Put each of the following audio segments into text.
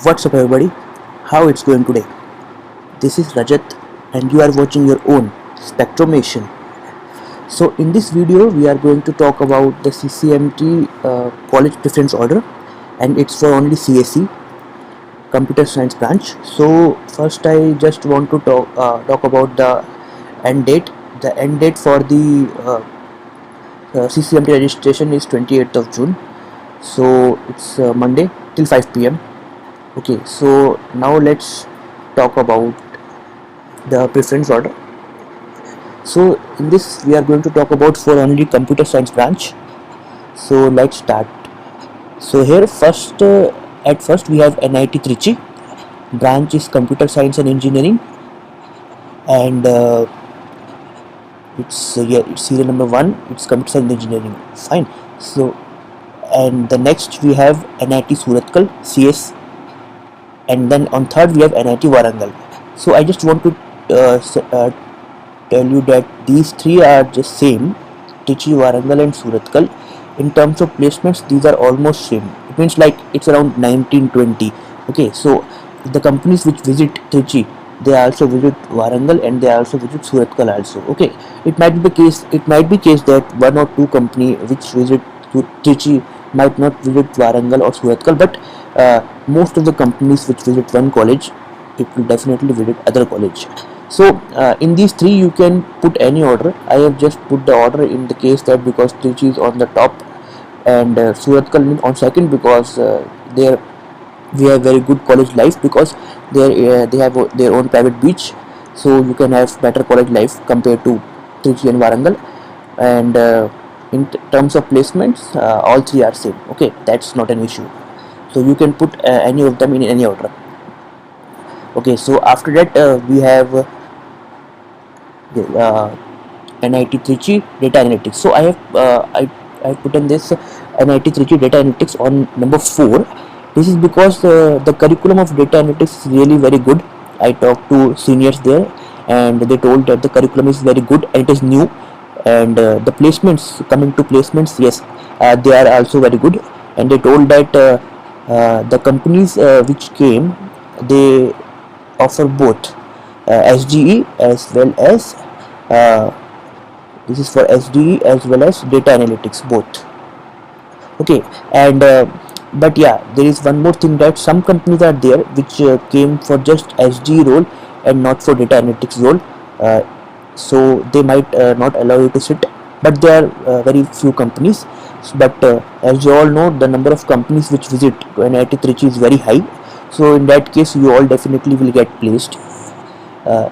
What's up everybody? How it's going today? This is Rajat and you are watching your own Spectromation. So in this video we are going to talk about the CCMT college preference order, and it's for only CSE computer science branch. So first I just want to talk about the end date. The end date for the CCMT registration is 28th of June. So it's Monday till 5 p.m. Okay, so now let's talk about the preference order. So in this we are going to talk about for only computer science branch. So let's start. So here at first we have NIT Trichy. Branch is computer science and engineering, and it's serial number 1. It's computer science and engineering. Fine. So and the next we have NIT Surathkal CS, and then on third we have NIT Warangal. So I just want to tell you that these three are just same, Trichy, Warangal and Surathkal. In terms of placements, these are almost same. It means like it's around 1920. Okay, so the companies which visit Trichy, they also visit Warangal and they also visit Surathkal also. Okay, it might be case that one or two company which visit Trichy might not visit Warangal or Surathkal, but most of the companies which visit one college, it will definitely visit other college. So in these three you can put any order. I have just put the order in the case that because Trichy is on the top and Surathkal on second, because there we have very good college life, because they have their own private beach, so you can have better college life compared to Trichy and Warangal. And in terms of placements, all three are same. Okay, that's not an issue. So you can put any of them in any order. Okay, so after that we have NIT Trichy Data Analytics. So I put in this NIT Trichy Data Analytics on number 4. This is because the curriculum of data analytics is really very good. I talked to seniors there and they told that the curriculum is very good and it is new, and the placements, coming to placements, yes, they are also very good. And they told that the companies which came, they offer both SGE as well as this is for SGE as well as data analytics both. Okay, and but yeah, there is one more thing, that some companies are there which came for just SGE role and not for data analytics role. So they might not allow you to sit, but there are very few companies. But as you all know, the number of companies which visit NIT Trichy is very high. So in that case you all definitely will get placed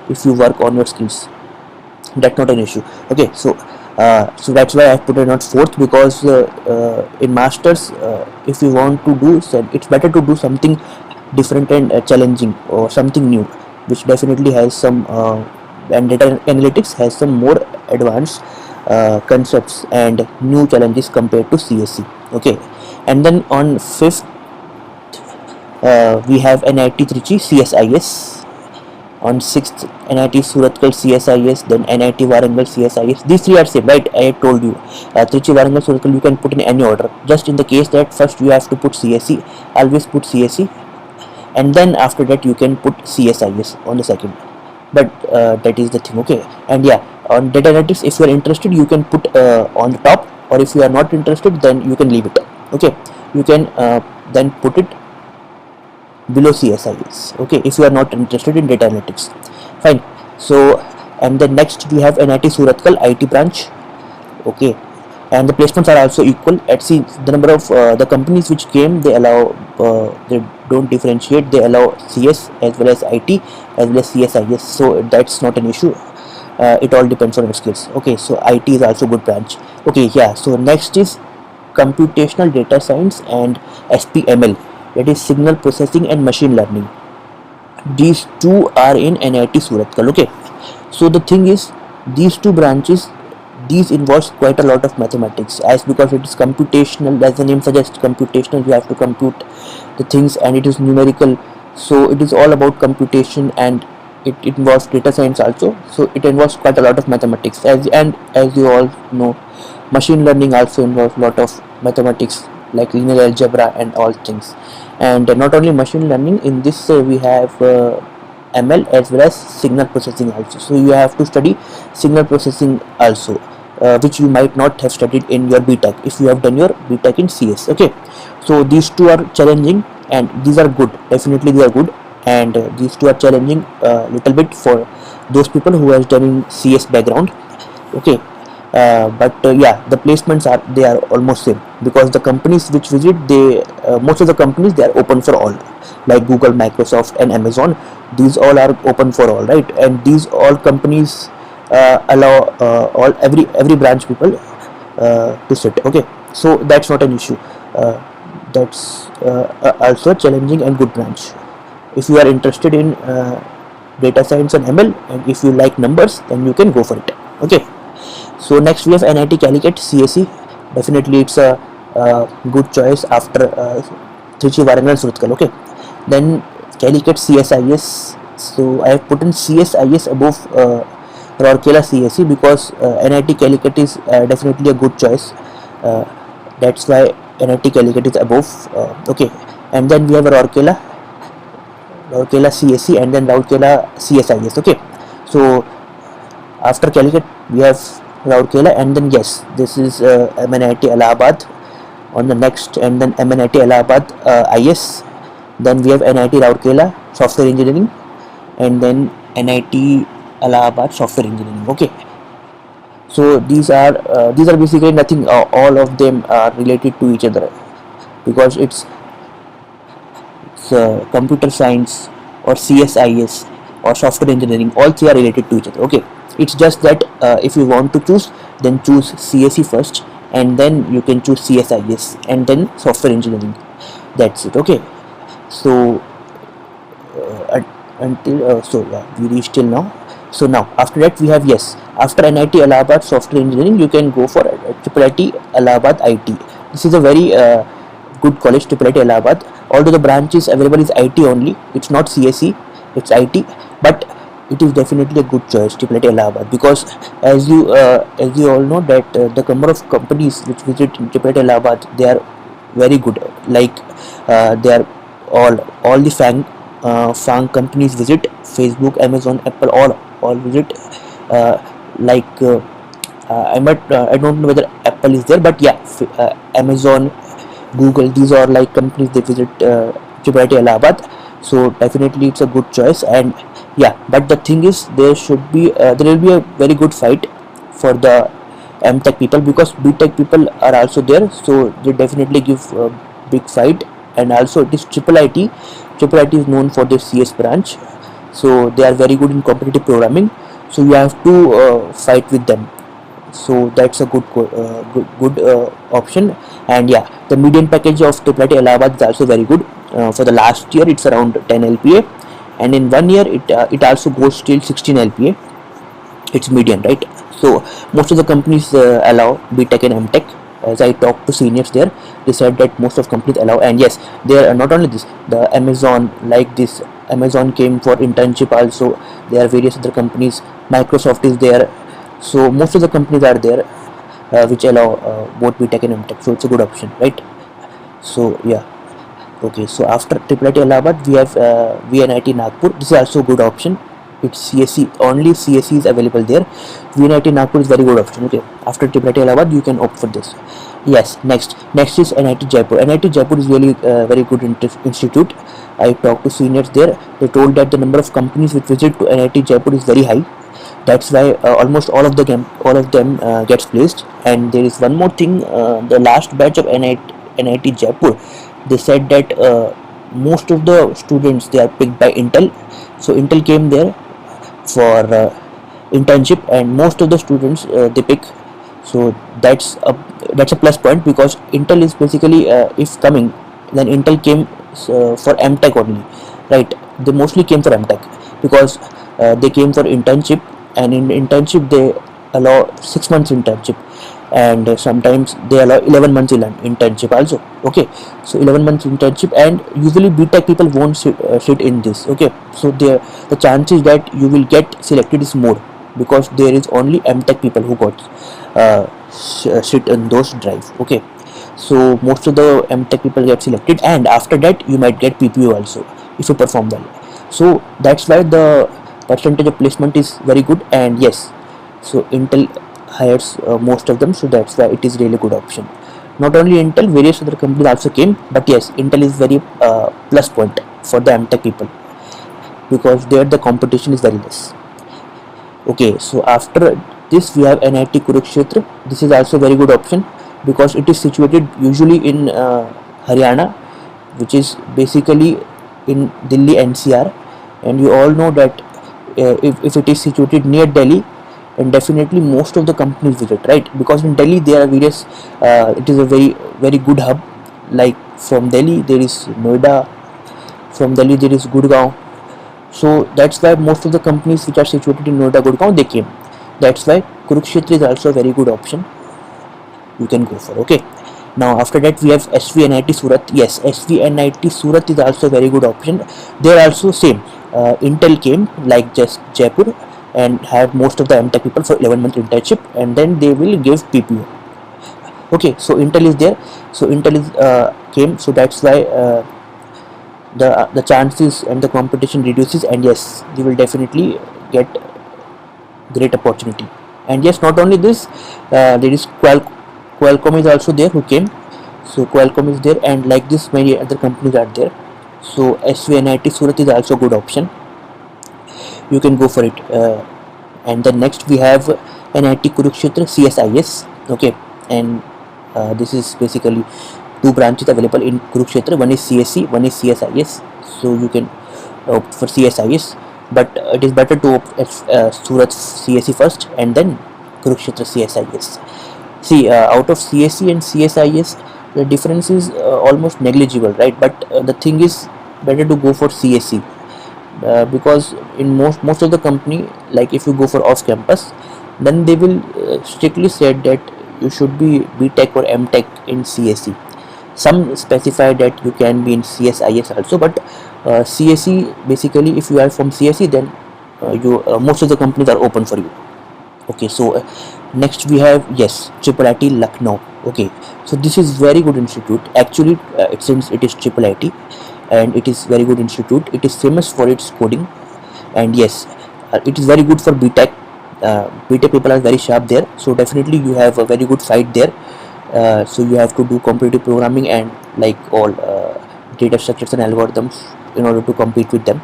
if you work on your skills. That's not an issue. Okay, so that's why I put it not fourth, because in masters, if you want to do, it's better to do something different and challenging, or something new, which definitely has some and data analytics has some more advanced concepts and new challenges compared to CSE. Okay, and then on fifth we have NIT Trichy CSIS. On 6th NIT Surathkal CSIS, then NIT Warangal CSIS. These three are same, right? I have told you. Trichy, Warangal, Surathkal you can put in any order. Just in the case that first you have to put CSE, always put CSE, and then after that you can put CSIS on the second. But that is the thing. Okay, and yeah, on data analytics, if you are interested, you can put on the top, or if you are not interested, then you can leave it. Okay, you can then put it below CSIS. Okay, if you are not interested in data analytics, fine. So and then next we have NIT Surathkal IT branch. Okay, and the placements are also equal. At see the number of the companies which came, they allow they don't differentiate, they allow CS as well as IT as well as CSIS. So that's not an issue. It all depends on your skills. Okay, so IT is also good branch. Okay, yeah, so next is computational data science and SPML, that is signal processing and machine learning. These two are in NIT Surathkal. Okay, so the thing is, these two branches, these involves quite a lot of mathematics, as because it is computational, as the name suggests, computational, you have to compute the things, and it is numerical, so it is all about computation, and it involves data science also, so it involves quite a lot of mathematics. As you all know, machine learning also involves a lot of mathematics. like linear algebra and all things. And not only machine learning, in this we have ML as well as signal processing also. So you have to study signal processing also, which you might not have studied in your BTech if you have done your BTech in CS. Okay, so these two are challenging and these are good, definitely they are good. And these two are challenging little bit for those people who has done in CS background. Okay, but yeah, the placements are, they are almost same, because the companies which visit, they most of the companies, they are open for all, like Google, Microsoft and Amazon. These all are open for all, right? And these all companies allow all every branch people to sit. Okay, so that's not an issue. That's also a challenging and good branch. If you are interested in data science and ML, and if you like numbers, then you can go for it. Okay, so next we have NIT Calicut CSE. Definitely it's a good choice after Trichy, Warangal, Surathkal. Okay, then Calicut CSIS. So I have put in CSIS above Rourkela CSE because NIT Calicut is definitely a good choice. That's why NIT Calicut is above. Okay, and then we have Rourkela CSE, and then Rourkela CSIS. Okay, so after Calicut we have Rourkela, and then yes, this is MNIT Allahabad on the next, and then MNIT Allahabad IS. Then we have NIT Rourkela Software Engineering, and then NIT Allahabad Software Engineering. Okay, so these are basically nothing. All of them are related to each other because it's computer science or CSIS or software engineering. All three are related to each other. Okay, it's just that if you want to choose, then choose CSE first, and then you can choose CSIS and then software engineering. That's it. Okay, so so yeah, we reached till now. So now after that we have, yes, after NIT Allahabad Software Engineering, you can go for IIT Allahabad IT. This is a very good college, IIT Allahabad. Although the branch is available is IT only, it's not CSE, it's IT, but it is definitely a good choice, IIT Allahabad, because as you all know that the number of companies which visit IIT Allahabad, they are very good. Like they are all the FANG companies visit. Facebook, Amazon, Apple, all visit. I don't know whether Apple is there, but yeah, Amazon, Google, these are like companies they visit IIT Allahabad. So definitely it's a good choice. And yeah, but the thing is, there will be a very good fight for the MTech people, because BTech people are also there, so they definitely give a big fight. And also it is IIIT is known for their CS branch, so they are very good in competitive programming, so you have to fight with them. So that's a good option. And yeah, the median package of IIT Allahabad is also very good. For the last year it's around 10 LPA, and in 1 year it also goes till 16 LPA. It's median, right? So most of the companies allow BTech and MTech. As I talked to seniors there, they said that most of companies allow. And yes, there are not only this, the Amazon, like this Amazon came for internship also. There are various other companies, Microsoft is there. So most of the companies are there which allow both BTech and MTech, so it's a good option, right? So yeah, okay, so after IIT Allahabad we have VNIT Nagpur. This is also a good option. It's CSE, only CSE is available there. VNIT Nagpur is very good option. Okay, after IIT Allahabad you can opt for this. Yes, next is NIT Jaipur. NIT Jaipur is really very good institute. I talked to seniors there. They told that the number of companies which visit to NIT Jaipur is very high. That's why almost all of them gets placed. And there is one more thing, the last batch of NIT Jaipur, they said that most of the students, they are picked by Intel. So Intel came there for internship, and most of the students they pick. So that's a plus point, because Intel is basically if coming, then Intel came for MTech only, right? They mostly came for MTech because they came for internship, and in internship they allow 6 months internship, and sometimes they allow 11 months internship also. Okay, so 11 months internship, and usually BTech people won't sit in this. Okay, so the chances that you will get selected is more, because there is only MTech people who got sit in those drive. Okay, So most of the MTech people get selected, and after that you might get PPO also if you perform well. So that's why the percentage of placement is very good. And yes, so Intel hires most of them, so that's why it is really good option. Not only Intel, various other companies also came, but yes, Intel is very plus point for the MTech people, because there the competition is very less. Okay, so after this we have NIT Kurukshetra. This is also very good option because it is situated usually in Haryana, which is basically in Delhi NCR. And you all know that if it is situated near Delhi, and definitely most of the companies visit, right? Because in Delhi there are various it is a very good hub. Like from Delhi there is Noida, from Delhi there is Gurgaon. So that's why most of the companies which are situated in Noida, Gurgaon, they came. That's why Kurukshetra is also a very good option you can go for. Okay, now after that we have SVNIT Surat. Yes, SVNIT Surat is also a very good option. They are also same. Intel came like just Jaipur and had most of the MTech people for 11-month internship, and then they will give PPO. Okay, so Intel is there. So Intel is came. So that's why the chances and the competition reduces, and yes, they will definitely get great opportunity. And yes, not only this, there is Qualcomm is also there who came. So Qualcomm is there, and like this many other companies are there. So SVNIT Surat is also a good option, you can go for it. And then next we have NIT Kurukshetra CSIS. Okay, and this is basically two branches available in Kurukshetra. One is CSC, one is CSIS. So you can opt for CSIS, but it is better to opt Surat CSC first and then Kurukshetra CSIS. See, out of CSC and CSIS, the difference is almost negligible, right? But the thing is better to go for CSC. Because in most of the company, like if you go for off campus, then they will strictly said that you should be BTech or MTech in CSC. Some specify that you can be in CSIS also, but CSC, basically if you are from CSC, then you most of the companies are open for you. Okay, so next we have, yes, Triple IT Lucknow. Okay, so this is very good institute. Actually, since it is Triple IT and it is very good institute, it is famous for its coding. And yes, it is very good for BTech. BTech people are very sharp there, so definitely you have a very good fight there. So you have to do competitive programming and like all data structures and algorithms in order to compete with them.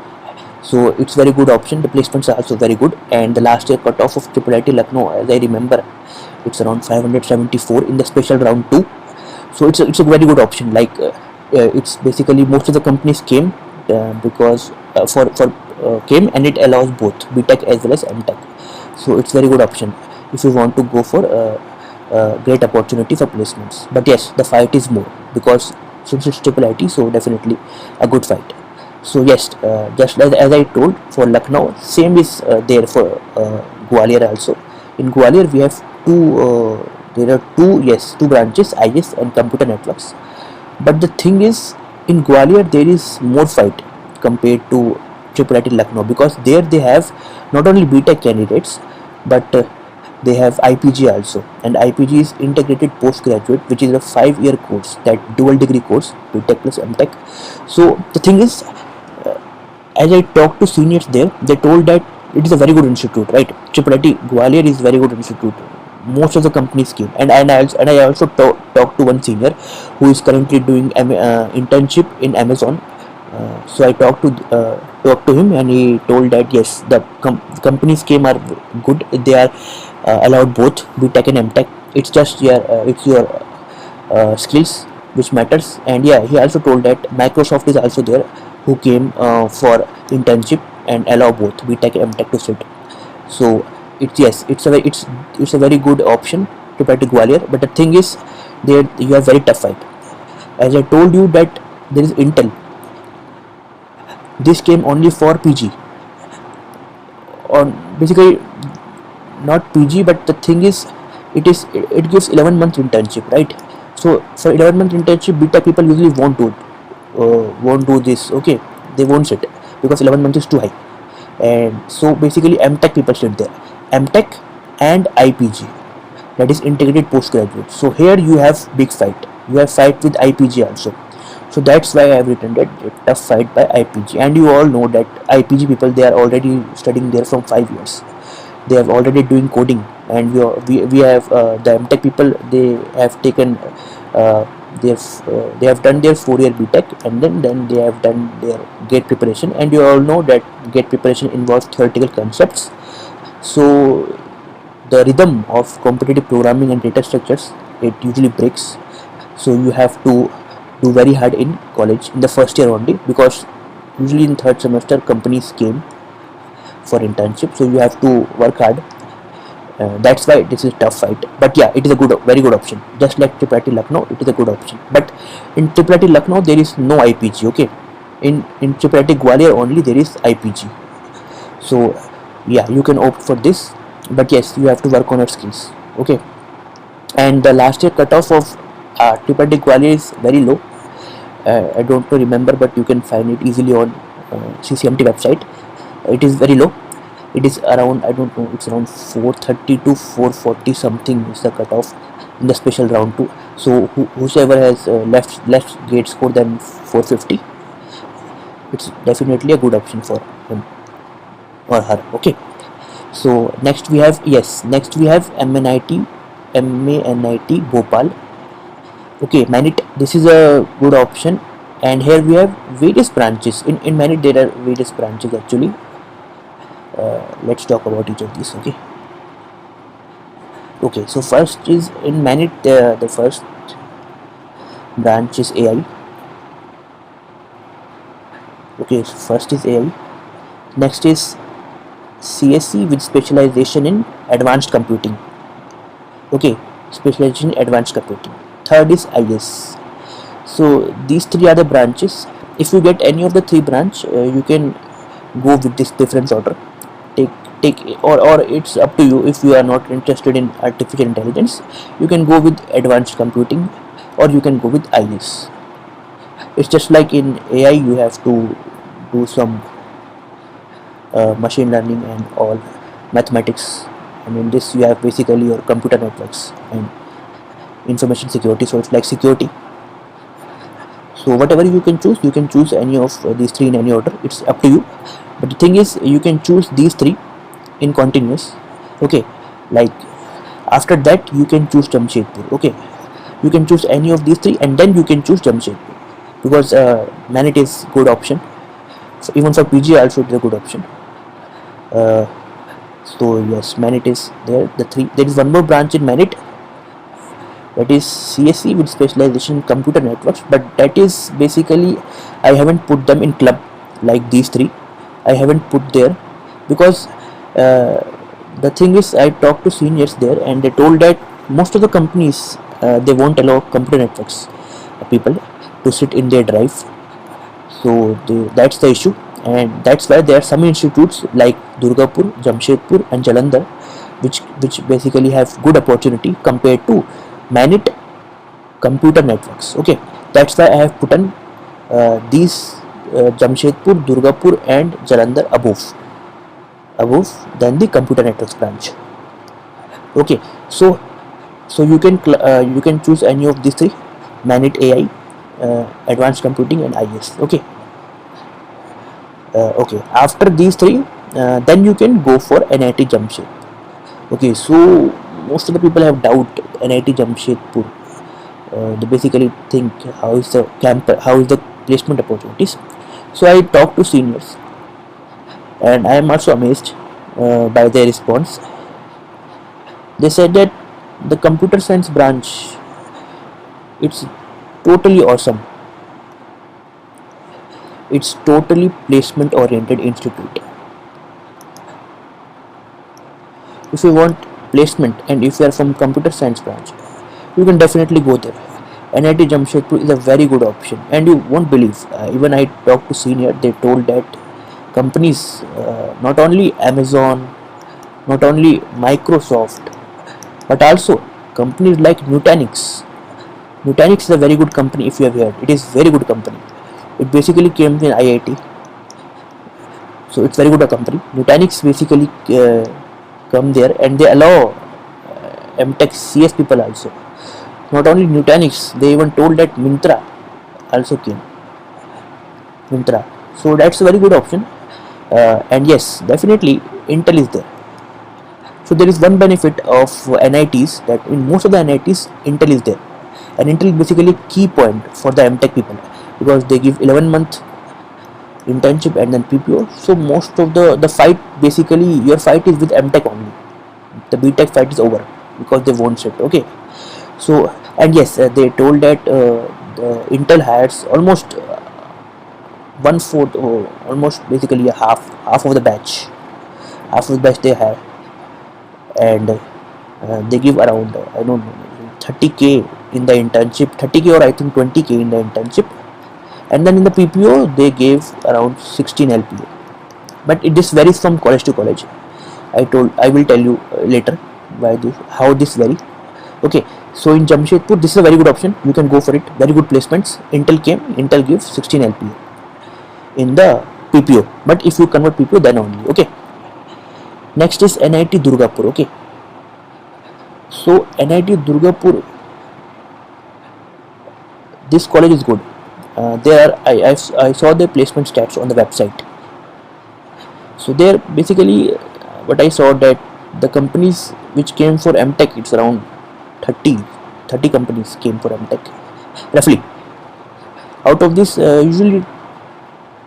So it's very good option. The placements are also very good, and the last year cutoff of Triple IT Lucknow, as I remember, it's around 574 in the special round 2. So it's a very good option. Like it's basically most of the companies came because for came, and it allows both BTech as well as MTech. So it's very good option if you want to go for great opportunity for placements. But yes, the fight is more because since it's Triple IT, so definitely a good fight. So yes, just as I told for Lucknow, same is there for Gwalior also. In Gwalior we have there are two branches, IS and Computer Networks. But the thing is, in Gwalior there is more fight compared to Triple IT Lucknow, because there they have not only BTech candidates, but they have IPG also, and IPG is integrated postgraduate, which is a 5-year course, that dual degree course, BTech plus MTech. So the thing is, as I talked to seniors there, they told that it is a very good institute, right? Triple IT Gwalior is very good institute. Most of the companies came, and I also talked to one senior who is currently doing internship in Amazon. So I talked to him, and he told that yes, the companies came are good. They are allowed both BTech and MTech. It's just it's your skills which matters. And yeah, he also told that Microsoft is also there, who came for internship and allow both BTech and MTech to sit. So it's a very good option to try to Gwalior. But the thing is, there you have very tough fight. As I told you that there is Intel. This came only for PG, or basically not PG, but the thing is, it gives 11-month internship, right? So for 11-month internship, BTech people usually won't do this. Okay, they won't sit because 11 months is too high. And so basically MTech people sit there, MTech and IPG, that is integrated postgraduate. So here you have big fight You have fight with IPG also. So that's why I have written that tough fight by IPG. And you all know that IPG people, they are already studying there from 5 years. They have already doing coding, and we have the MTech people. They have taken uh, they have done their 4 year BTech, and then they have done their GATE preparation. And you all know that GATE preparation involves theoretical concepts. So the rhythm of competitive programming and data structures, it usually breaks. So you have to do very hard in college in the first year only, because usually in third semester companies came for internship, so you have to work hard. That's why this is a tough fight. But yeah, it is a very good option. Just like IIIT Lucknow, it is a good option. But in IIIT Lucknow, there is no IPG. Okay, in IIIT Gwalior only there is IPG. So yeah, you can opt for this. But yes, you have to work on your skills. Okay, and the last year cutoff of IIIT Gwalior is very low. I don't remember, but you can find it easily on CCMT website. It is very low. It is around, I don't know, it's around 430 to 440 something is the cutoff in the special round 2. So whosoever has less gate score than 450, it's definitely a good option for him or her. Okay, so next we have MNIT Bhopal. Okay, Manit, this is a good option. And here we have various branches. In Manit there are various branches actually. Let's talk about each of these. Okay, so first is in Manit, the first branch is AI. Okay, so first is AI. Next is CSE with specialization in advanced computing. Okay, specialization in advanced computing. Third is IS. So these three are the branches. If you get any of the three branch, you can go with this preference order. Take or it's up to you. If you are not interested in artificial intelligence, you can go with advanced computing, or you can go with IS. It's just like in AI, you have to do some machine learning and all mathematics, and in this you have basically your computer networks and information security. So it's like security. So whatever you can choose any of these three in any order. It's up to you. But the thing is, you can choose these three in continuous. Okay, like after that you can choose Jamshedpur. Okay, you can choose any of these three, and then you can choose Jamshedpur, because Manit is good option. So even for PG also it's a good option. So yes, Manit is there. There is one more branch in Manit, that is CSE with specialization in computer networks, but that is basically, I haven't put them in club like these three. I haven't put there because the thing is, I talked to seniors there, and they told that most of the companies they won't allow computer networks people to sit in their drive. So that's the issue, and that's why there are some institutes like Durgapur, Jamshedpur and Jalandhar which basically have good opportunity compared to Manit computer networks. Okay, that's why I have put on these Jamshedpur, Durgapur and Jalandhar above than the computer networks branch. Okay, so you can choose any of these three: Manit AI, advanced computing and IS. Okay, okay. After these three, then you can go for NIT Jamshedpur. Okay, so most of the people have doubt NIT Jamshedpur. They basically think how is the placement opportunities. So I talked to seniors, and I am also amazed by their response. They said that the computer science branch, it's totally awesome. It's totally placement oriented institute. If you want placement and if you are from computer science branch, you can definitely go there. NIT Jamshedpur is a very good option, and you won't believe, even I talked to senior, they told that companies, not only Amazon, not only Microsoft, but also companies like Nutanix. Nutanix is a very good company. If you have heard, it is very good company. It basically came in IIT, so it's very good a company. Nutanix basically come there, and they allow MTech CS people also. Not only Nutanix, they even told that Myntra also came. Myntra. So that's a very good option. And yes, definitely Intel is there. So there is one benefit of NITs, that in most of the NITs Intel is there, and Intel is basically key point for the MTech people, because they give 11-month internship and then PPO. So most of the fight, basically your fight is with MTech only. The BTech fight is over because they won't sit. Okay. So, and yes, they told that the Intel has almost 1/4, or almost basically a half of the batch, they have. And they give around, I don't know, 30k in the internship, 30k or I think 20k in the internship, and then in the PPO they gave around 16 LPA. But it just varies from college to college. I will tell you later how this vary. Okay, so in Jamshedpur this is a very good option, you can go for it, very good placements. Intel gives 16 LPA in the PPO, but if you convert PPO then only. Okay, next is NIT Durgapur. Okay, so NIT Durgapur, this college is good. I saw their placement stats on the website. So there basically what I saw, that the companies which came for MTech, it's around 30 companies came for MTech roughly. Out of this, usually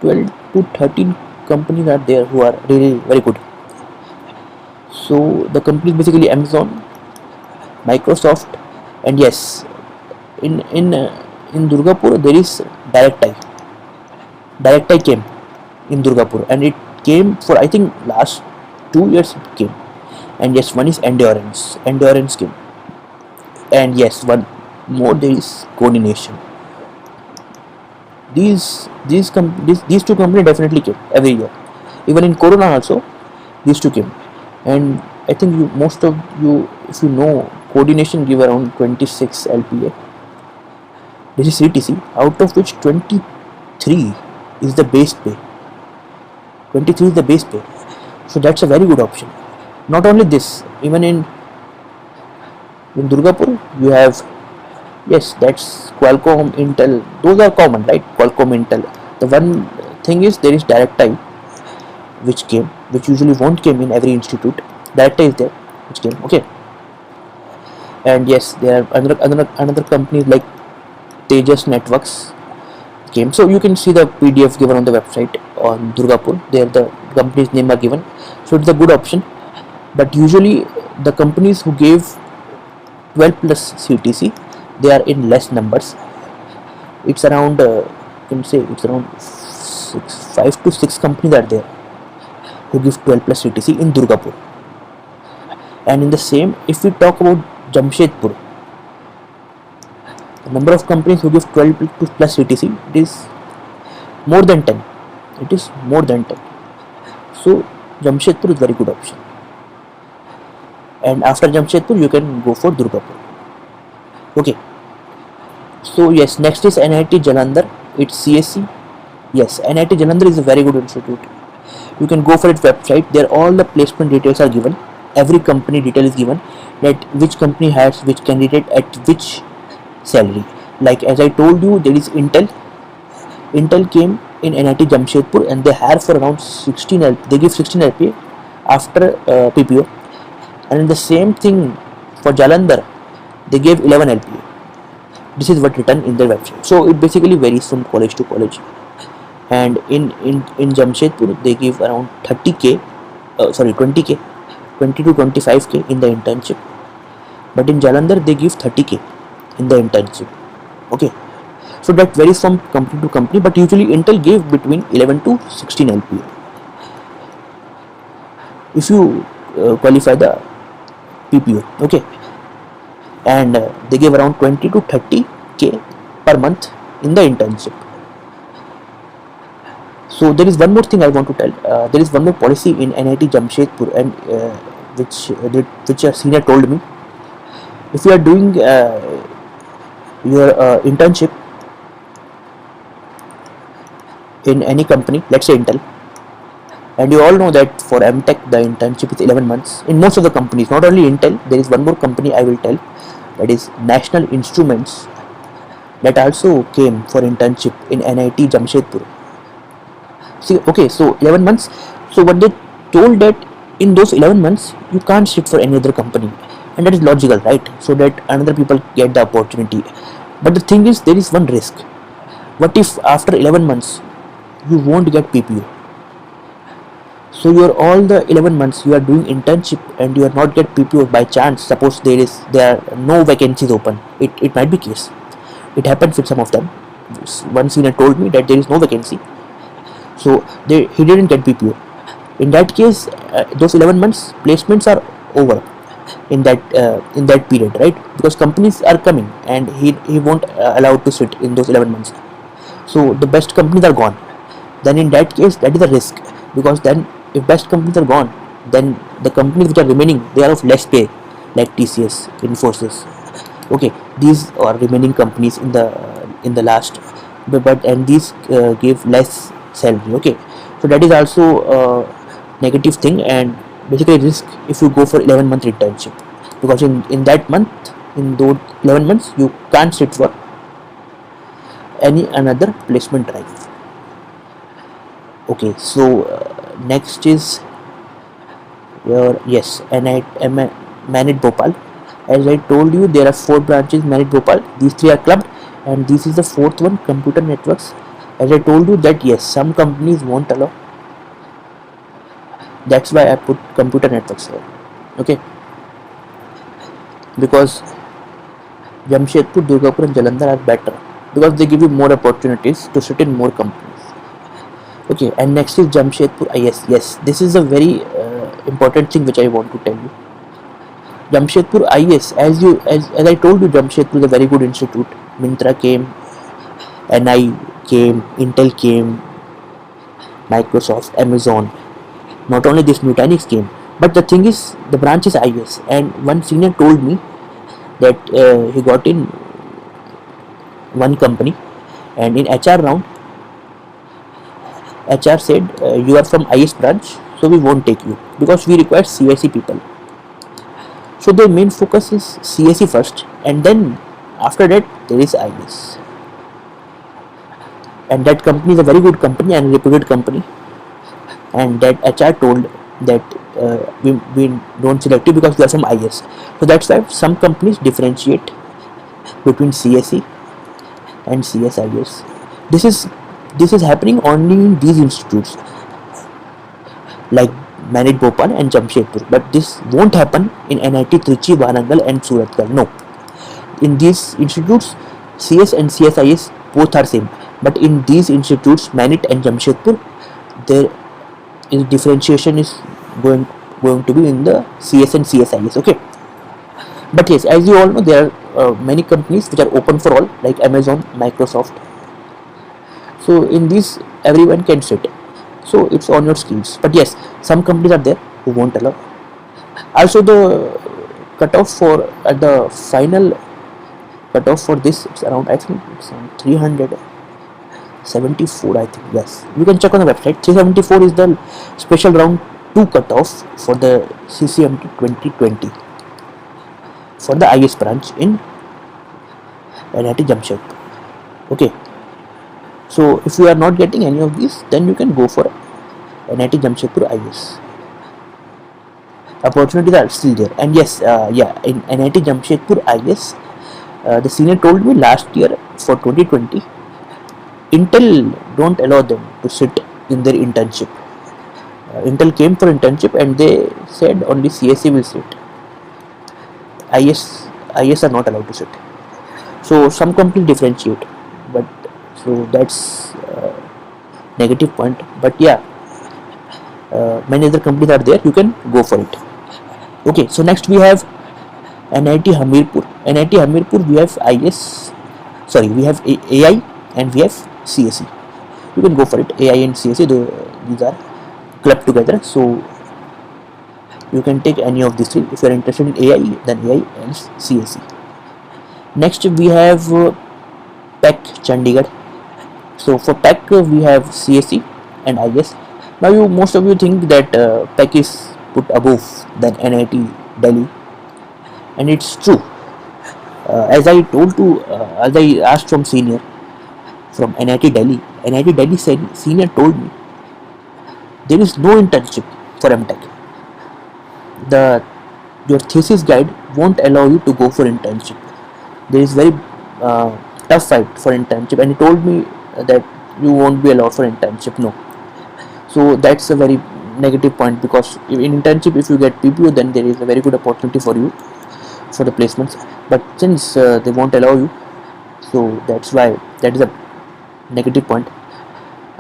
12 to 13 companies are there who are really very good. So the companies basically Amazon, Microsoft, and yes, in Durgapur there is DirectEye. DirectEye came in Durgapur, and it came for I think last 2 years it came. And yes, one is Endurance came. And yes, one more, there is Coordination. These two companies definitely came every year. Even in Corona also, these two came. And I think most of you, if you know, Coordination give around 26 LPA. This is CTC, out of which 23 is the base pay. 23 is the base pay. So that's a very good option. Not only this, even in Durgapur you have, yes, that's Qualcomm, Intel, those are common, right? Qualcomm, Intel. The one thing is there is DirectEye which usually won't came in every institute. DirectEye is there, which came. Okay. And yes, there are another companies like Tejas Networks came. So you can see the PDF given on the website on Durgapur. There the company's name are given. So it's a good option. But usually the companies who gave 12 plus CTC, they are in less numbers. It's around, you can say it's around 5 to 6 companies are there who give 12 plus CTC in Durgapur. And in the same, if we talk about Jamshedpur, the number of companies who give 12 plus CTC, it is more than 10. It is more than 10. So Jamshedpur is very good option. And after Jamshedpur you can go for Durgapur. Okay. So yes, next is NIT Jalandhar. It's CSC. Yes, NIT Jalandhar is a very good institute. You can go for its website. There all the placement details are given. Every company detail is given, that which company has which candidate at which salary. Like as I told you, there is Intel. Intel came in NIT Jamshedpur and they hire for around 16 LP. They give 16 LPA after PPO. And in the same thing for Jalandhar, they gave 11 LPA. This is what written in their website. So it basically varies from college to college. And in Jamshedpur they give around 30k, 20k, 20 to 25k in the internship. But in Jalandhar they give 30k in the internship. Okay. So that varies from company to company, but usually Intel gave between 11 to 16 LPA. If you qualify the PPO, okay, and they give around 20 to 30k per month in the internship. So there is one more thing I want to tell. There is one more policy in NIT Jamshedpur, and which a senior told me. If you are doing your internship in any company, let's say Intel, and you all know that for MTech the internship is 11 months in most of the companies, not only Intel. There is one more company I will tell. that is National Instruments, that also came for internship in NIT Jamshedpur. See, okay, so 11 months. So what they told that in those 11 months you can't sit for any other company, and that is logical, right? So that another people get the opportunity. But the thing is, there is one risk. What if after 11 months you won't get PPO? So you are all the 11 months you are doing internship and you are not get PPO by chance. Suppose there are no vacancies open. It might be case. It happens with some of them. One senior told me that there is no vacancy, so he didn't get PPO. In that case, those 11 months placements are over in that period, right? Because companies are coming and he won't allowed to sit in those 11 months. So the best companies are gone. Then in that case, that is a risk, because then if best companies are gone, then the companies which are remaining, they are of less pay, like TCS, Infosys. Okay, these are remaining companies in the last, but and these give less salary. Okay, so that is also a negative thing, and basically risk if you go for 11-month internship, because in that month, in those 11 months you can't sit for any another placement drive. Okay, so next is your, yes, Manit Bhopal. As I told you, there are 4 branches Manit Bhopal. These 3 are clubbed, and this is the 4th one, Computer Networks. As I told you that yes, some companies won't allow. That's why I put Computer Networks here. Okay, because Jamshedpur, Durgapur and Jalandhar are better, because they give you more opportunities to sit in more companies. Okay, and next is Jamshedpur IS. Yes, this is a very important thing which I want to tell you. Jamshedpur IS, as I told you, Jamshedpur is a very good institute. Myntra came, NI came, Intel came, Microsoft, Amazon. Not only this, Nutanix came. But the thing is, the branch is IS, and one senior told me that he got in one company, and in HR round, HR said you are from IS branch, so we won't take you because we require CSE people. So their main focus is CSE first, and then after that there is IS. And that company is a very good company and a reputed company. And that HR told that we don't select you because we are from IS. So that's why some companies differentiate between CSE and CSIS. This is happening only in these institutes like Manit Bhopal and Jamshedpur, but this won't happen in NIT Trichy, Warangal and Suratgarh. No, in these institutes CS and CSIS both are same, but in these institutes Manit and Jamshedpur, there is differentiation is going to be in the CS and CSIS. Okay, but yes, as you all know, there are many companies which are open for all, like Amazon, Microsoft. So in these everyone can sit, so it's on your skills. But yes, some companies are there who won't allow. Also the cutoff for at the final cutoff for this, it's around, I think it's around 374, I think. Yes, you can check on the website. 374 is the special round 2 cutoff for the CCMT 2020 for the IS branch in NIT Jamshedpur. Okay, so if you are not getting any of these, then you can go for NIT Jamshedpur IS. Opportunities are still there. And yes, in NIT Jamshedpur IS, the senior told me last year for 2020, Intel don't allow them to sit in their internship. Intel came for internship and they said only CSE will sit. IS are not allowed to sit. So some companies differentiate, but so that's negative point. But yeah, many other companies are there, you can go for it. Okay, so next we have NIT Hamirpur. NIT Hamirpur, we have we have AI and we have CSE. You can go for it. AI and CSE, these are clubbed together, so you can take any of these 3. If you are interested in AI, then AI and CSE. Next we have PEC Chandigarh. So for PEC we have CSE and IS. Now most of you think that PEC is put above than NIT Delhi, and it's true. As I asked from senior from NIT Delhi, NIT Delhi said, senior told me there is no internship for MTech. The your thesis guide won't allow you to go for internship. There is very uh, tough fight for internship, and he told me that you won't be allowed for internship. No, so that's a very negative point, because in internship, if you get PPO, then there is a very good opportunity for you for the placements. But since they won't allow you, so that's why that is a negative point.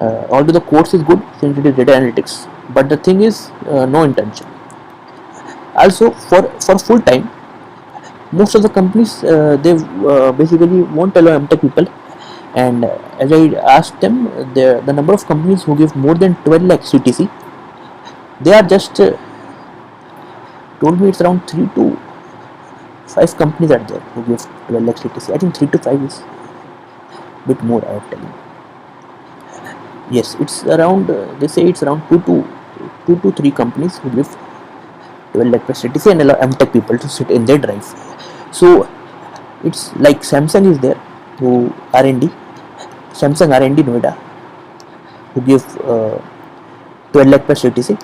Although the course is good since it is data analytics, but the thing is no internship. Also, for full time, most of the companies they basically won't allow MTech people. And as I asked them, the number of companies who give more than 12 lakh CTC, they are just told me it's around 3 to 5 companies are there who give 12 lakh CTC. I think 3 to 5 is a bit more, I have telling. Yes, it's around they say it's around 2 to 3 companies who give 12 lakh plus CTC and allow MTech people to sit in their drive. So it's like Samsung is there who R&D, Samsung R&D Noida, who give 12 lakh plus CTC,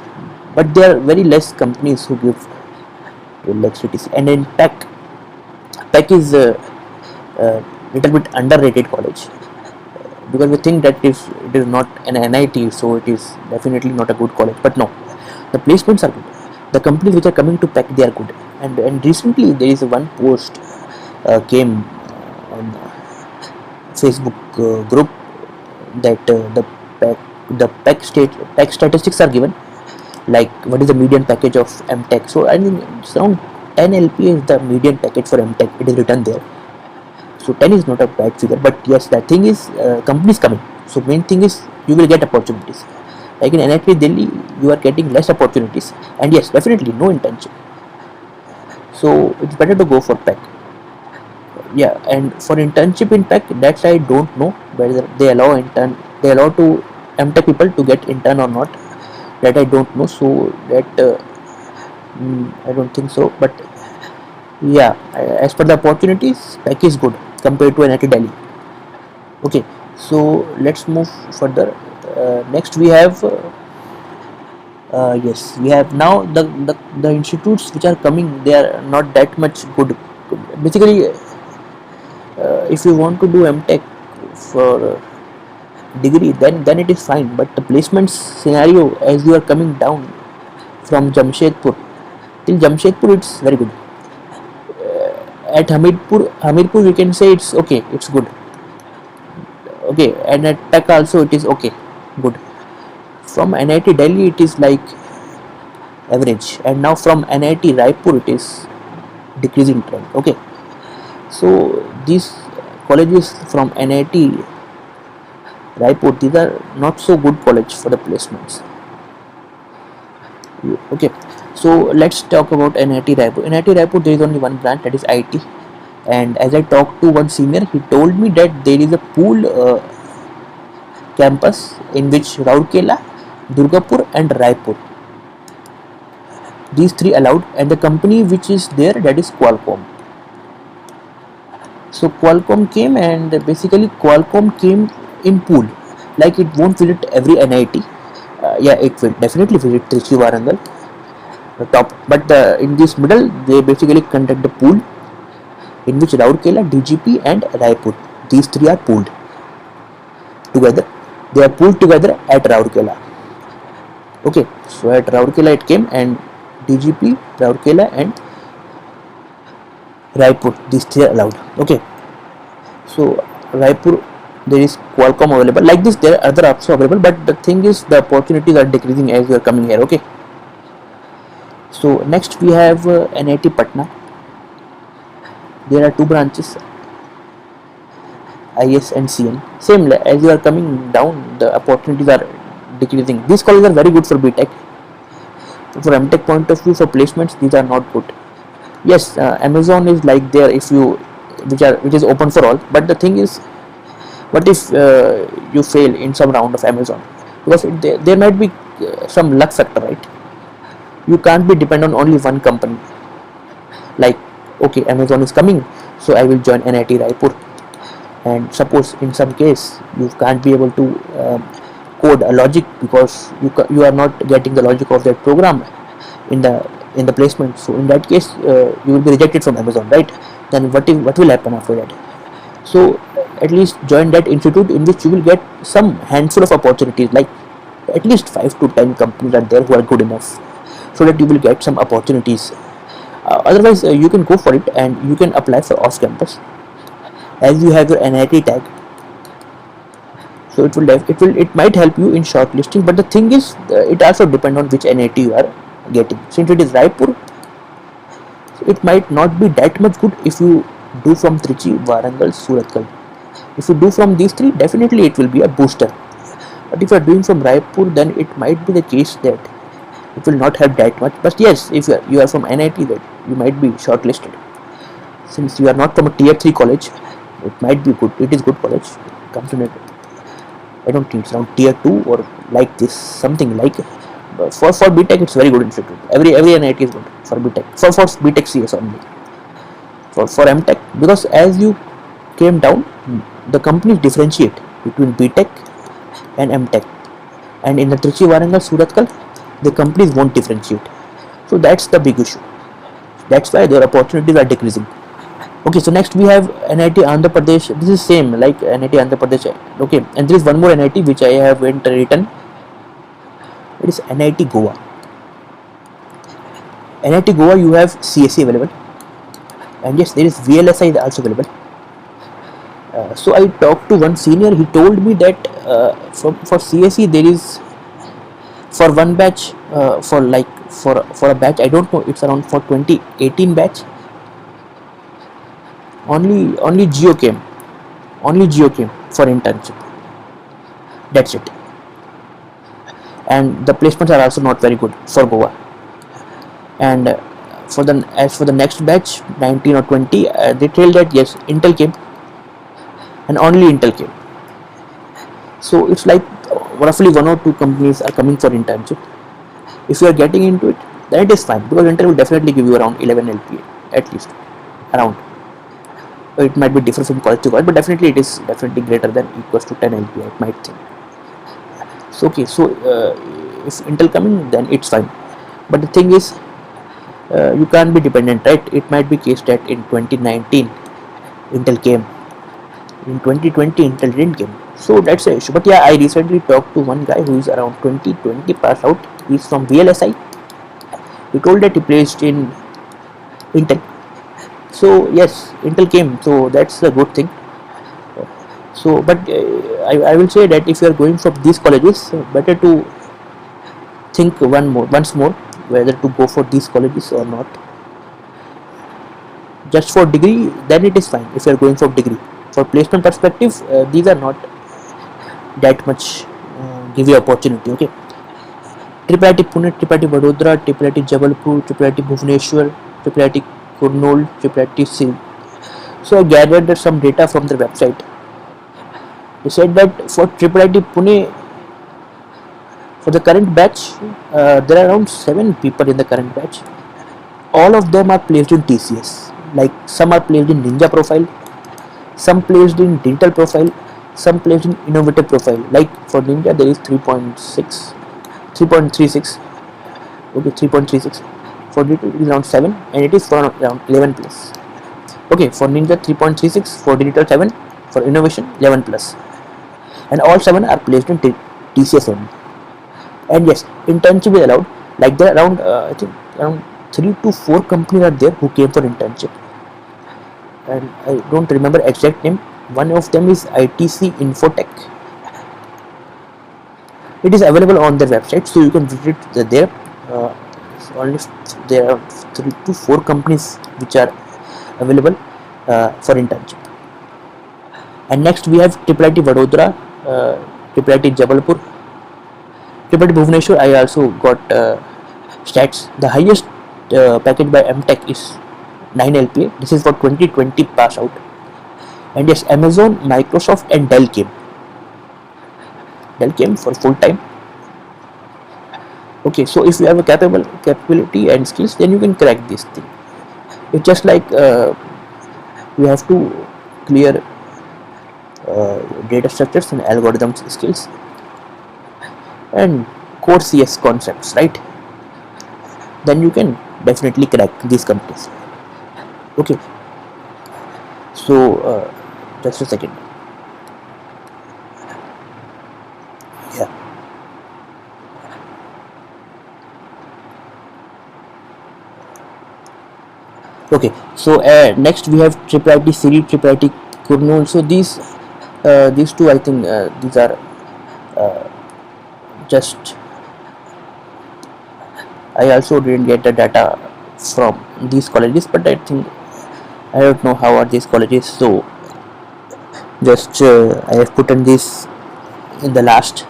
but there are very less companies who give 12 lakh CTC. And in PEC is a little bit underrated college, because we think that if it is not an NIT, so it is definitely not a good college. But no, the placements are good. The companies which are coming to PEC, they are good. And recently there is one post came on Facebook group that PEC statistics are given, like what is the median package of MTech. So I think it's around 10 LP is the median package for MTech. It is written there. So 10 is not a bad figure, but yes, the thing is companies coming. So main thing is you will get opportunities. Like in NIT Delhi, you are getting less opportunities, and yes, definitely no internship. So it's better to go for PEC. Yeah, and for internship in PEC, that's I don't know whether they allow they allow to MTech people to get intern or not. That I don't know. So that I don't think so. But yeah, as per the opportunities, PEC is good compared to NIT Delhi. Okay, so let's move further. Next we have yes, we have now the institutes which are coming. They are not that much good. Basically, if you want to do MTech for degree, then it is fine. But the placements scenario, as you are coming down from Jamshedpur till Jamshedpur, it's very good. At Hamirpur, we can say it's okay, it's good. Okay, and at Tech also it is okay, good. From NIT Delhi, it is like average, and now from NIT Raipur, it is decreasing trend. Okay, so these colleges from NIT Raipur, these are not so good college for the placements. Okay, so let's talk about NIT Raipur. NIT Raipur, there is only one branch, that is IT. And as I talked to one senior, he told me that there is a pool campus in which Rourkela, Durgapur and Raipur, these three allowed, and the company which is there, that is Qualcomm. So Qualcomm came, and basically Qualcomm came in pool, like it won't visit every NIT. Yeah, it will definitely visit Trichy Warangal, the top, but in this middle they basically conduct the pool in which Rourkela, DGP and Raipur, these three are pooled together. They are pooled together at Rourkela. Okay, so at Rourkela it came, and DGP, Rourkela and Raipur, these three are allowed. Okay, so Raipur, there is Qualcomm available. Like this, there are other apps available, but the thing is the opportunities are decreasing as you are coming here. Okay, so next we have NIT Patna. There are two branches, IS and CN. Same as you are coming down, the opportunities are decreasing. These colleges are very good for BTech. For MTech point of view, for placements, these are not good. Yes, Amazon is like there if you which is open for all. But the thing is, what if you fail in some round of Amazon? Because there might be some luck factor, right? You can't be dependent on only one company. Like, okay, Amazon is coming, So I will join NIT Raipur. And suppose in some case you can't be able to code a logic because you are not getting the logic of that program in the placement. So in that case you will be rejected from Amazon, right? Then what will happen after that? So at least join that institute in which you will get some handful of opportunities, like at least 5 to 10 companies are there who are good enough, so that you will get some opportunities. Otherwise you can go for it and you can apply for off campus as you have your NIT tag. So it might help you in shortlisting, but the thing is it also depends on which NIT you are getting. Since it is Raipur, it might not be that much good if you do from Trichy, Warangal, Surathkal. If you do from these three, definitely it will be a booster. But if you are doing from Raipur, then it might be the case that it will not help that much. But yes, if you are from NIT, that you might be shortlisted. Since you are not from a tier 3 college, it might be good. It is good college. Comes to I don't think it's around tier 2 or like this, something like. For BTech, it's very good institute. Every NIT is good for BTech. For BTech CS only. For MTech, because as you came down, the companies differentiate between BTech and MTech. And in the Trichy, Warangal, Surathkal, the companies won't differentiate. So that's the big issue. That's why their opportunities are decreasing. Okay, so next we have NIT Andhra Pradesh. This is same like NIT Andhra Pradesh. Okay, and there is one more NIT which I have written. It is NIT Goa. NIT Goa, you have CSE available, and yes, there is VLSI also available. So I talked to one senior. He told me that for CSE there is, for one batch, for a batch, I don't know, it's around for 2018 batch. Only geochem for internship. That's it. And the placements are also not very good for Goa. And as for the next batch, 19 or 20, they tell that yes, Intel came, and only Intel came. So it's like roughly 1 or 2 companies are coming for internship. If you are getting into it, then it is fine, because Intel will definitely give you around 11 LPA at least, around. It might be different from college to college, but definitely it is definitely greater than equals to 10 LPA, it might think. So okay, so if Intel coming, then it's fine. But the thing is, you can't be dependent, right? It might be case that in 2019 Intel came, in 2020 Intel didn't came. So that's the issue. But yeah, I recently talked to one guy who is around 2020 pass out. He's from VLSI. He told that he placed in Intel. So yes, Intel came. So that's a good thing. So, but I will say that if you are going for these colleges, better to think once more whether to go for these colleges or not. Just for degree, then it is fine. If you are going for degree, for placement perspective, these are not that much give you opportunity. Okay, IIIT Pune, IIIT Vadodara, IIIT Jabalpur, IIIT Bhubaneswar, IIIT Kurnool, IIIT Sindh. So I gathered some data from their website. They said that for IIIT Pune, for the current batch, there are around 7 people in the current batch. All of them are placed in TCS. Like some are placed in Ninja Profile, some placed in Digital Profile, some placed in Innovative Profile. Like for Ninja, there is 3.36. Okay, 3.36. For Digital, it is around 7, and it is for around 11 plus. Okay, for Ninja 3.36, for Digital 7, for Innovation 11 plus, and all 7 are placed in TCS only. And yes, internship is allowed. Like there are around I think around 3 to 4 companies are there who came for internship, and I don't remember exact name. One of them is ITC Infotech. It is available on their website, so you can visit there. Only there are 3 to 4 companies which are available for internship. And next we have IIIT Vadodara, IIIT Jabalpur, IIIT Bhubaneswar. I also got stats. The highest package by MTech is 9 LPA. This is for 2020 pass out. And yes, Amazon, Microsoft, and Dell came. Dell came for full time. Okay, so if you have a capability and skills, then you can crack this thing. It's just like you have to clear data structures and algorithms skills and core CS concepts, right? Then you can definitely crack these companies. Okay, so just a second. Yeah. Okay, so next we have triple IT Siri, triple IT Kurnul. So these two, I think these are just, I also didn't get the data from these colleges, but I think I don't know how are these colleges. So just I have put in this in the last.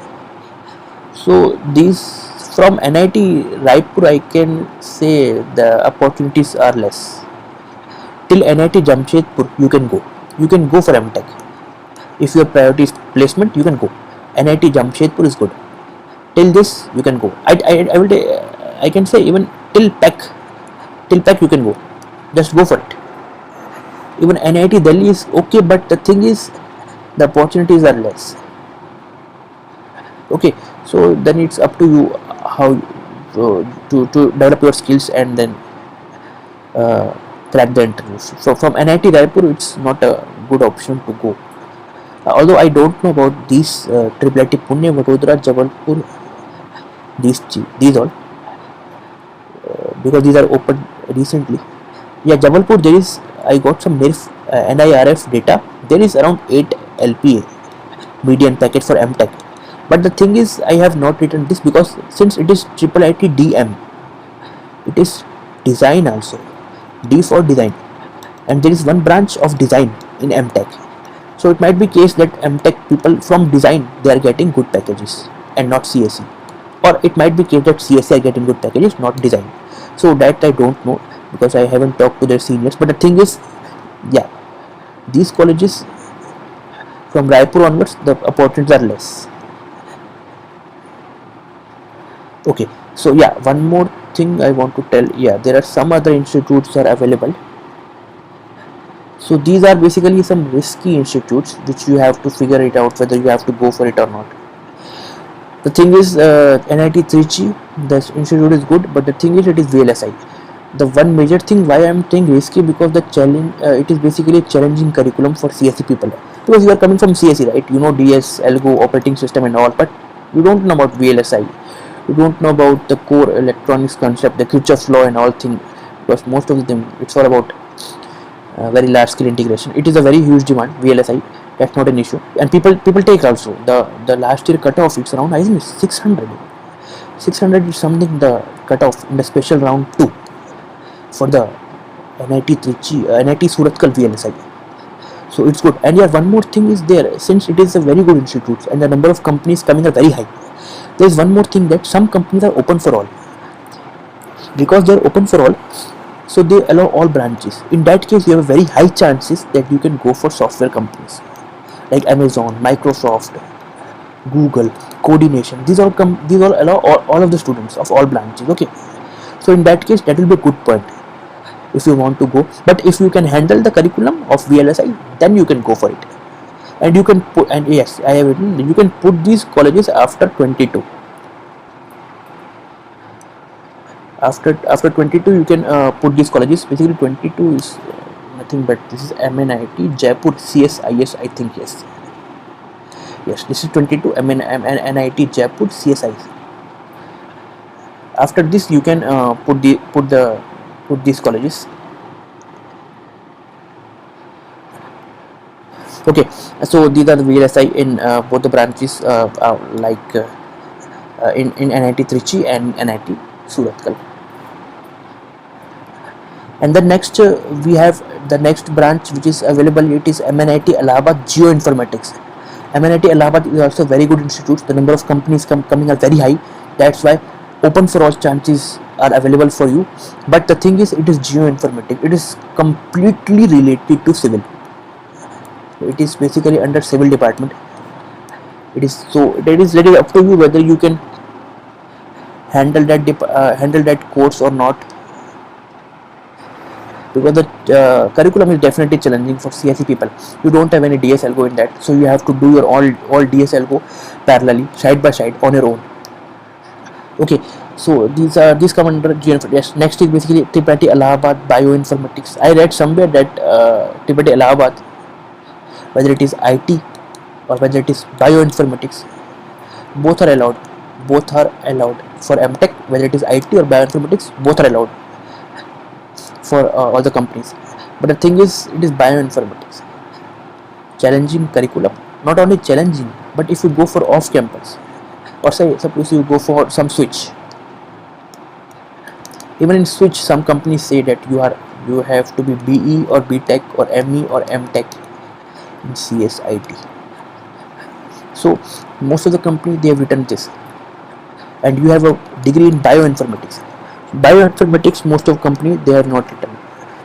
So these from NIT Raipur, I can say the opportunities are less. Till NIT Jamshedpur, you can go for MTech. If your priority is placement, you can go. NIT Jamshedpur is good. Till this, you can go. I will I can say even till PEC you can go. Just go for it. Even NIT Delhi is okay, but the thing is, the opportunities are less. Okay, so then it's up to you how to develop your skills and then crack the interviews. So from NIT Raipur, it's not a good option to go. Although I don't know about these triple IT Pune, Vadodara, Jabalpur, these all because these are open recently. Yeah, Jabalpur, there is, I got some NIRF data. There is around 8 LPA median package for MTech. But the thing is, I have not written this because since it is triple IT DM, it is design also, D for design, and there is one branch of design in MTech. So it might be case that MTech people from design, they are getting good packages and not CSE, or it might be case that CSE are getting good packages, not design. So that I don't know because I haven't talked to their seniors. But the thing is, yeah, these colleges from Raipur onwards, the opportunities are less. Okay, so yeah, one more thing I want to tell. Yeah, there are some other institutes are available. So these are basically some risky institutes which you have to figure it out whether you have to go for it or not. The thing is, NIT Trichy, the institute is good, but the thing is, it is VLSI. The one major thing why I am saying risky, because the challenge, it is basically a challenging curriculum for CSE people. Because you are coming from CSE, right? You know DS, Algo, operating system and all, but you don't know about VLSI. You don't know about the core electronics concept, the Kirchhoff's law and all thing. Because most of them, it's all about very large scale integration. It is a very huge demand, VLSI. That's not an issue, and people take also the last year cutoff. It's around, I think, 600. 600 is something the cutoff in the special round 2 for the NIT Trichy, NIT Surathkal VLSI. So it's good. And yeah, one more thing is there, since it is a very good institute and the number of companies coming are very high. There is one more thing, that some companies are open for all. Because they are open for all, so they allow all branches. In that case, you have a very high chances that you can go for software companies like Amazon, Microsoft, Google, Coordination. These all allow all of the students of all branches. Okay, so in that case, that will be a good point if you want to go. But if you can handle the curriculum of VLSI, then you can go for it. And you can put, and yes, I have written, you can put these colleges after 22. After 22, you can put these colleges. Basically, 22 is nothing but this is MNIT Jaipur CSIS, I think. Yes, this is 22 MNIT Jaipur CSIS. After this, you can put these colleges. Okay, so these are the VLSI in both the branches, in NIT Trichy and NIT Surathkal. And the next we have the next branch which is available. It is MNIT Allahabad Geoinformatics. MNIT Allahabad is also a very good institute. The number of companies coming are very high. That's why open for all chances are available for you. But the thing is, it is geoinformatics. It is completely related to civil. It is basically under civil department. It is really up to you whether you can handle that course or not. because the curriculum is definitely challenging for CSE people. You don't have any DS algo in that, so you have to do your all DS algo parallelly, side by side, on your own. Okay, so these come under GNF. Yes, next is basically Triparthy Allahabad Bioinformatics. I read somewhere that Triparthy Allahabad, whether it is IT or whether it is bioinformatics, both are allowed. Both are allowed for MTech, whether it is IT or bioinformatics, both are allowed for all the companies. But the thing is, it is bioinformatics, challenging curriculum. Not only challenging, but if you go for off campus, or say suppose you go for some switch, even in switch, some companies say that you have to be BE or BTech or ME or MTech in CSIT. So most of the company, they have written this, and you have a degree in bioinformatics. Bioinformatics, most of company, they are not written.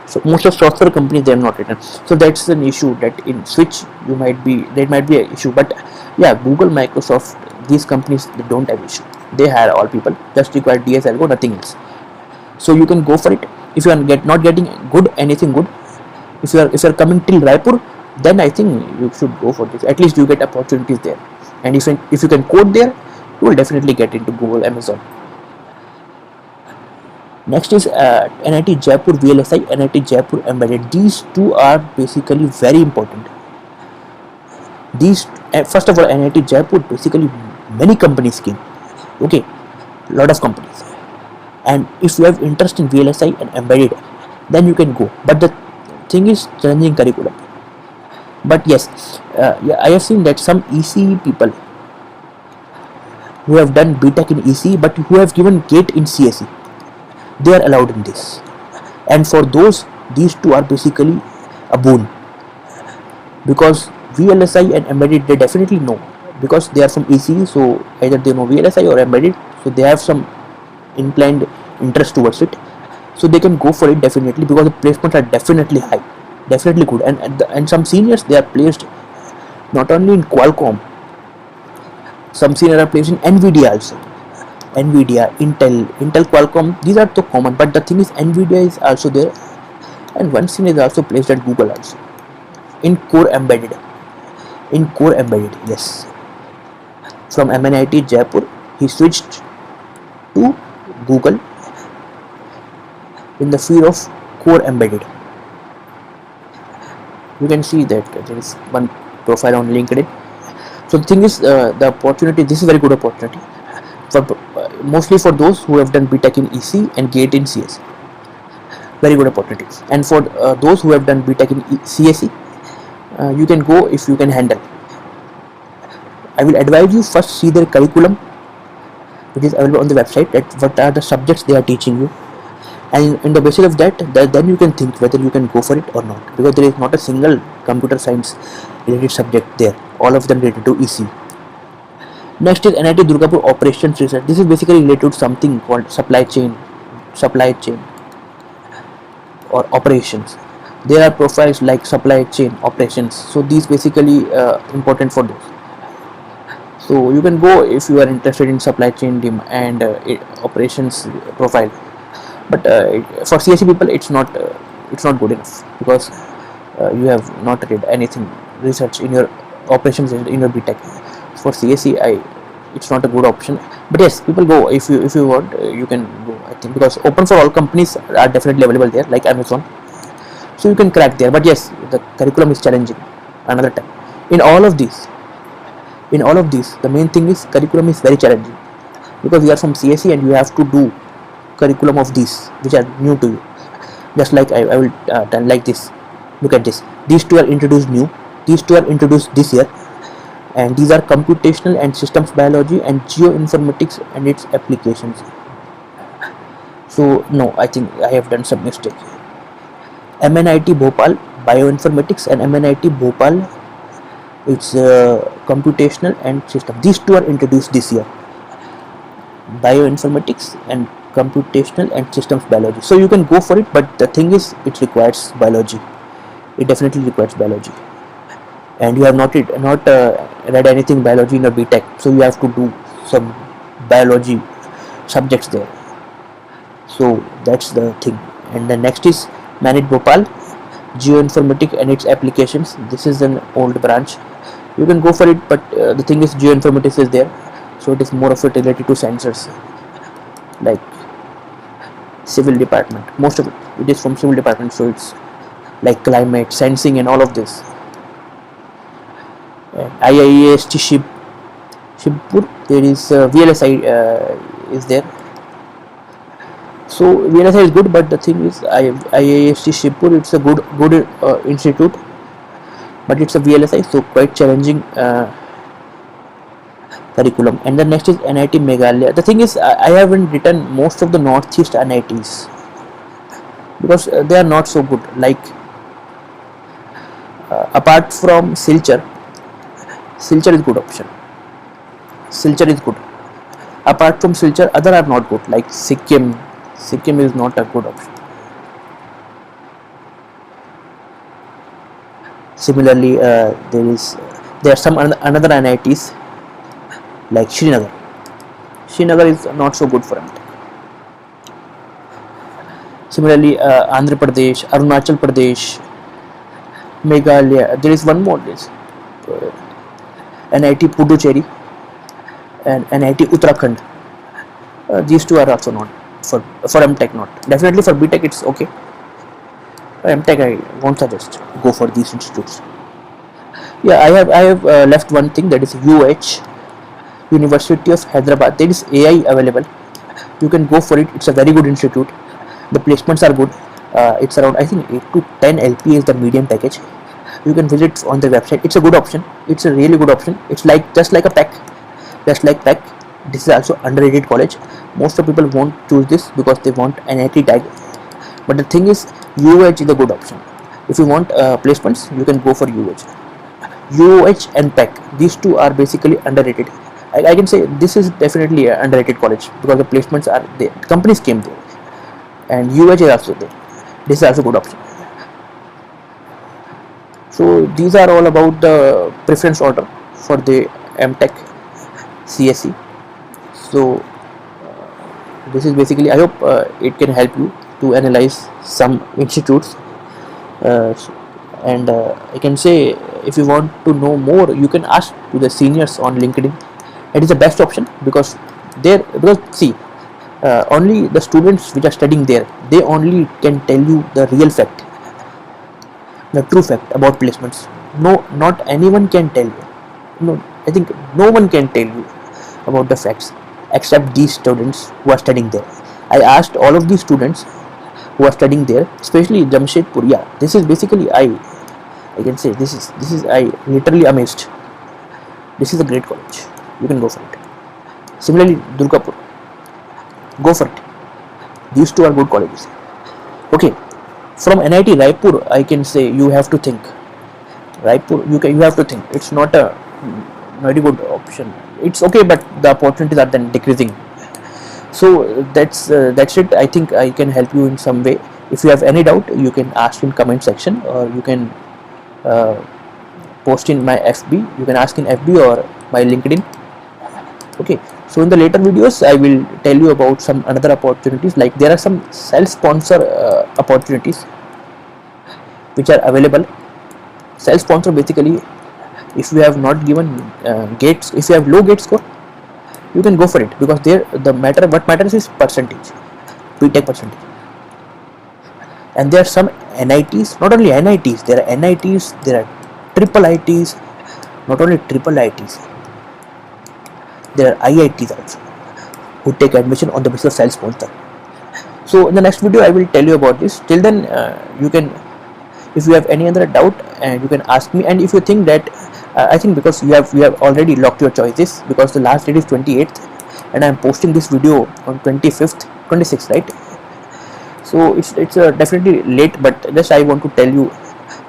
So most of software companies, they are not written. So that's an issue, that in switch there might be an issue. But yeah, Google, Microsoft, these companies, they don't have issue. They hire all people, just require DS algo, nothing else. So you can go for it. If you are not getting good anything good, if you are coming till Raipur, then I think you should go for this. At least you get opportunities there, and if you can code there, you will definitely get into Google, Amazon. Next is NIT Jaipur VLSI, NIT Jaipur Embedded. These two are basically very important. These first of all, NIT Jaipur, basically many companies came. Okay, lot of companies. And if you have interest in VLSI and embedded, then you can go. But the thing is, challenging curriculum. But yes, yeah, I have seen that some ECE people who have done BTech in ECE but who have given GATE in CSE, they are allowed in this. And for those, these two are basically a boon, because VLSI and embedded, they definitely know, because they are from ECE. So either they know VLSI or embedded, so they have some inclined interest towards it, so they can go for it definitely, because the placements are definitely high, definitely good. And some seniors, they are placed not only in Qualcomm, some seniors are placed in NVIDIA also. NVIDIA, Intel, Qualcomm, these are so common. But the thing is, NVIDIA is also there, and one senior is also placed at Google also, in core embedded. Yes, from MNIT Jaipur, he switched to Google in the field of core embedded. You can see that there is one profile on LinkedIn. So the thing is, the opportunity, this is very good opportunity for mostly for those who have done BTech in EC and GATE in CS. Very good opportunity. And for those who have done BTech in CSE, you can go if you can handle. I will advise you first see their curriculum, which is available on the website, that what are the subjects they are teaching you, and in the basis of that, then you can think whether you can go for it or not, because there is not a single computer science related subject there, all of them related to EC. Next is NIT Durgapur Operations Research. This is basically related to something called supply chain or operations. There are profiles like supply chain operations, so these basically important for those. So you can go if you are interested in supply chain and operations profile. But for CSE people, it's not good enough, because you have not read anything research in your operations in your BTech. For CSE, it's not a good option. But yes, people go if you want, you can go, I think, because open for all companies are definitely available there, like Amazon, so you can crack there. But yes, the curriculum is challenging another time. In all of these, the main thing is curriculum is very challenging, because you are from CSE and you have to do curriculum of these which are new to you. Just like I will tell like this. Look at this. These two are introduced new. These two are introduced this year, and these are computational and systems biology and geoinformatics and its applications. So no, I think I have done some mistake. MNIT Bhopal Bioinformatics and MNIT Bhopal, it's computational and system. These two are introduced this year, bioinformatics and computational and systems biology. So you can go for it, but the thing is, it requires biology. It definitely requires biology, and you have not read anything biology in your BTech, so you have to do some biology subjects there. So that's the thing. And the next is Manit Bhopal, Geoinformatics and its applications. This is an old branch. You can go for it, but the thing is geoinformatics is there, so it is more of it related to sensors, like civil department. Most of it is from civil department, so it's like climate sensing and all of this. IIST Shibpur, there is VLSI is there. So VLSI is good, but the thing is IIST Shibpur, it's a good institute, but it's a VLSI, so quite challenging curriculum. And the next is NIT Meghalaya. The thing is I haven't written most of the northeast NITs because they are not so good. Like apart from Silchar is good option. Silchar is good. Apart from Silchar, other are not good. Like Sikkim is not a good option. Similarly, there are some another NITs like Srinagar. Srinagar is not so good for MTech. Similarly, Andhra Pradesh, Arunachal Pradesh, Meghalaya. There is one more. NIT Puducherry and NIT Uttarakhand. These two are also not for MTech. Not definitely for BTech. It's okay. For MTech, I won't suggest go for these institutes. Yeah, I have left one thing, that is UH, University of Hyderabad. There is AI available. You can go for it. It's a very good institute. The placements are good. It's around, I think, 8 to 10 LP is the median package. You can visit on the website. It's a good option. It's a really good option. It's like just like a PEC. This is also underrated college. Most of people won't choose this because they want NIT tag. But the thing is, UH is a good option. If you want placements, you can go for UH. UH and PEC. These two are basically underrated. I can say this is definitely an underrated college because the placements are there. Companies came there, and UH is also there. This is also a good option. So these are all about the preference order for the MTech CSE. So this is basically, I hope it can help you to analyze some institutes, and I can say if you want to know more, you can ask to the seniors on LinkedIn. It is the best option because see, only the students which are studying there, they only can tell you the real fact, the true fact about placements. No, not anyone can tell you. No, I think no one can tell you about the facts except these students who are studying there. I asked all of these students who are studying there, especially Jamshedpur. Yeah, this is basically, I can say this is I literally amazed. This is a great college. You can go for it. Similarly, Durgapur, go for it. These two are good colleges. Okay, from NIT Raipur, I can say you have to think. Raipur, you have to think. It's not a very good option. It's okay, but the opportunities are then decreasing. So that's it. I think I can help you in some way. If you have any doubt, you can ask in comment section, or you can post in my FB. You can ask in FB or my LinkedIn. Okay, so in the later videos I will tell you about some another opportunities. Like there are some self-sponsor opportunities which are available. Self-sponsor, basically, if you have not given gates, if you have low gate score, you can go for it, because there what matters is percentage, BTech percentage. And there are some NITs, not only NITs, there are NITs, there are triple ITs, not only triple ITs, there are IITs also who take admission on the basis of self-sponsor. So in the next video I will tell you about this. Till then, you can, if you have any other doubt, and you can ask me. And if you think that I think because you have already locked your choices, because the last date is 28th and I am posting this video on 25th, 26th, right? So it's definitely late, but just I want to tell you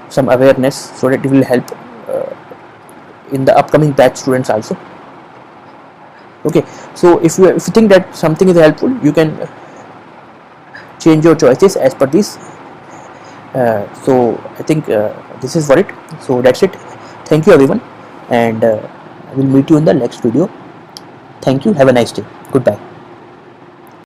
some awareness so that it will help in the upcoming batch students also. Okay, so if you think that something is helpful, you can change your choices as per this. So I think this is for it. So that's it. Thank you everyone, and I will meet you in the next video. Thank you. Have a nice day. Goodbye.